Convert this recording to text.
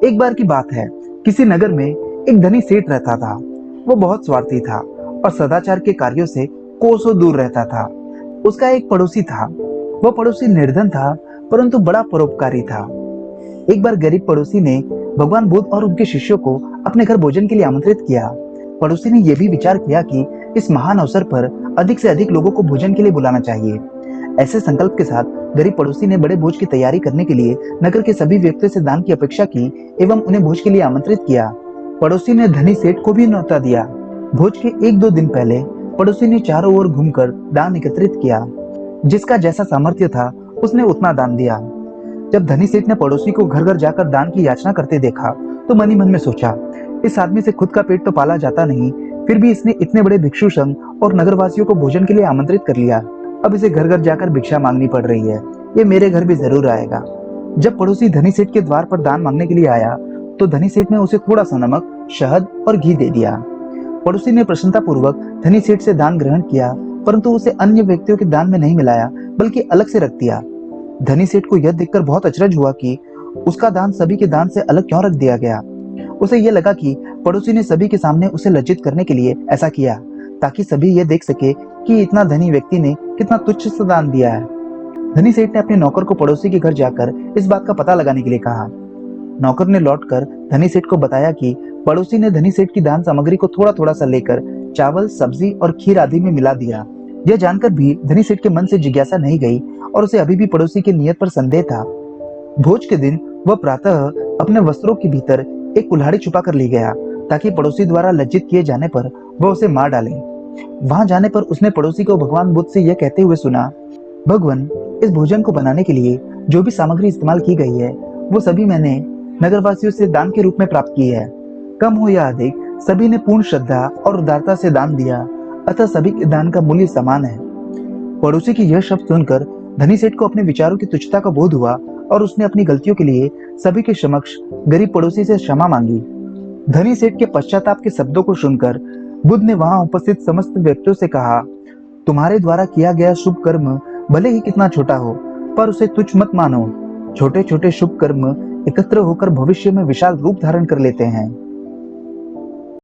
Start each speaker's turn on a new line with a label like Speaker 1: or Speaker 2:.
Speaker 1: एक बार की बात है, किसी नगर में एक धनी सेठ रहता था। वो बहुत स्वार्थी था और सदाचार के कार्यों से कोसों दूर रहता था। उसका एक पड़ोसी था। वो पड़ोसी निर्धन था, परंतु बड़ा परोपकारी था। एक बार गरीब पड़ोसी ने भगवान बुद्ध और उनके शिष्यों को अपने घर भोजन के लिए आमंत्रित किया। पड़ोसी ने यह भी विचार किया कि इस महान अवसर पर अधिक से अधिक लोगों को भोजन के लिए बुलाना चाहिए। ऐसे संकल्प के साथ गरीब पड़ोसी ने बड़े भोज की तैयारी करने के लिए नगर के सभी व्यक्तियों से दान की अपेक्षा की एवं उन्हें भोज के लिए आमंत्रित किया। पड़ोसी ने धनी सेठ को भी न्योता दिया। भोज के एक दो दिन पहले पड़ोसी ने चारों ओर घूमकर दान एकत्रित किया। जिसका जैसा सामर्थ्य था, उसने उतना दान दिया। जब धनी सेठ ने पड़ोसी को घर घर जाकर दान की याचना करते देखा, तो मन ही मन में सोचा, इस आदमी से खुद का पेट तो पाला जाता नहीं, फिर भी इसने इतने बड़े भिक्षु संघ और नगरवासियों को भोजन के लिए आमंत्रित कर लिया। अब इसे घर घर जाकर भिक्षा मांगनी पड़ रही है। ये मेरे घर भी जरूर आएगा। जब पड़ोसी धनी सेठ के द्वार पर दान मांगने के लिए आया, तो धनी सेठ ने उसे थोड़ा सा नमक, शहद और घी दे दिया। पड़ोसी ने प्रसन्नता पूर्वक धनी सेठ से दान ग्रहण किया, परंतु उसे अन्य व्यक्तियों के दान में नहीं मिलाया, बल्कि अलग से रख दिया। धनी सेठ को यह देखकर बहुत अचरज हुआ कि उसका दान सभी के दान से अलग क्यों रख दिया गया। उसे यह लगा कि पड़ोसी ने सभी के सामने उसे लज्जित करने के लिए ऐसा किया, ताकि सभी यह देख सके कि इतना धनी व्यक्ति ने कितना तुच्छ सा दान दिया है। धनी सेठ ने अपने नौकर को पड़ोसी के घर जाकर इस बात का पता लगाने के लिए कहा। नौकर ने लौटकर धनी सेठ को बताया कि पड़ोसी ने धनी सेठ की दान सामग्री को थोड़ा थोड़ा सा लेकर चावल, सब्जी और खीर आदि में मिला दिया। यह जानकर भी धनी सेठ के मन से जिज्ञासा नहीं गई और उसे अभी भी पड़ोसी की नीयत पर संदेह था। भोज के दिन वह प्रातः अपने वस्त्रों के भीतर एक कुल्हाड़ी छुपा कर ले गया, ताकि पड़ोसी द्वारा लज्जित किए जाने पर वह उसे मार डाले। वहां जाने पर उसने पड़ोसी को भगवान बुद्ध से यह कहते हुए सुना, भगवान, इस भोजन को बनाने के लिए जो भी सामग्री इस्तेमाल की गई है, वो सभी मैंने नगरवासियों से दान के रूप में प्राप्त की है। कम हो या अधिक, सभी ने पूर्ण श्रद्धा और उदारता से दान दिया, अतः सभी के दान का मूल्य समान है। पड़ोसी की यह शब्द सुनकर धनी सेठ को अपने विचारों की तुच्छता का बोध हुआ और उसने अपनी गलतियों के लिए सभी के समक्ष गरीब पड़ोसी से क्षमा मांगी। धनी सेठ के पश्चाताप के शब्दों को सुनकर बुद्ध ने वहां उपस्थित समस्त व्यक्तियों से कहा, तुम्हारे द्वारा किया गया शुभ कर्म भले ही कितना छोटा हो, पर उसे तुच्छ मत मानो। छोटे छोटे शुभ कर्म एकत्र होकर भविष्य में विशाल रूप धारण कर लेते हैं।